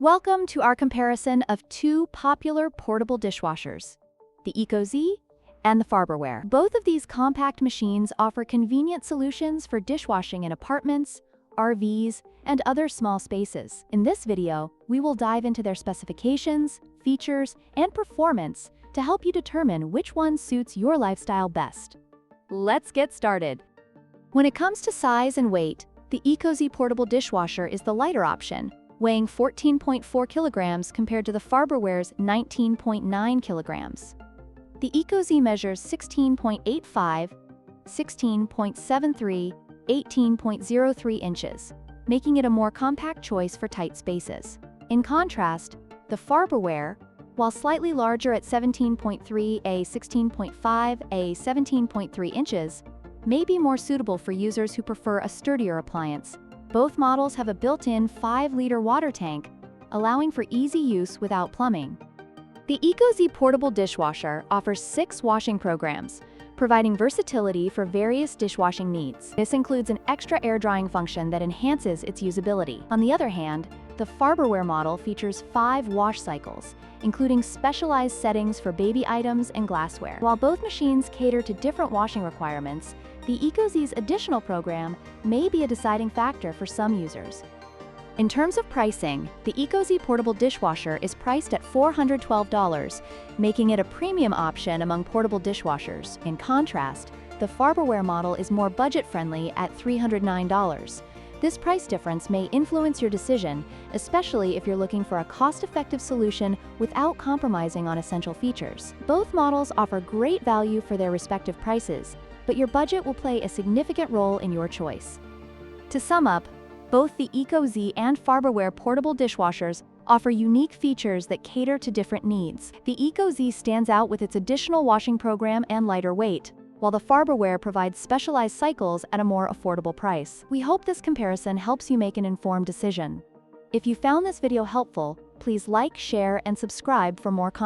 Welcome to our comparison of two popular portable dishwashers, the Ecozy and the Farberware. Both of these compact machines offer convenient solutions for dishwashing in apartments, RVs, and other small spaces. In this video, we will dive into their specifications, features, and performance to help you determine which one suits your lifestyle best. Let's get started. When it comes to size and weight, the Ecozy portable dishwasher is the lighter option, weighing 14.4 kilograms compared to the Farberware's 19.9 kilograms. The Ecozy measures 16.85, 16.73, 18.03 inches, making it a more compact choice for tight spaces. In contrast, the Farberware, while slightly larger at 17.3, a 16.5, a 17.3 inches, may be more suitable for users who prefer a sturdier appliance. Both models have a built-in 5-liter water tank, allowing for easy use without plumbing. The Ecozy portable dishwasher offers 6 washing programs, providing versatility for various dishwashing needs. This includes an extra air drying function that enhances its usability. On the other hand, the Farberware model features 5 wash cycles, including specialized settings for baby items and glassware. While both machines cater to different washing requirements, the Ecozy's additional program may be a deciding factor for some users. In terms of pricing, the Ecozy portable dishwasher is priced at $412, making it a premium option among portable dishwashers. In contrast, the Farberware model is more budget-friendly at $309. This price difference may influence your decision, especially if you're looking for a cost-effective solution without compromising on essential features. Both models offer great value for their respective prices, but your budget will play a significant role in your choice. To sum up, both the Ecozy and Farberware portable dishwashers offer unique features that cater to different needs. The Ecozy stands out with its additional washing program and lighter weight, while the Farberware provides specialized cycles at a more affordable price. We hope this comparison helps you make an informed decision. If you found this video helpful, please like, share, and subscribe for more content.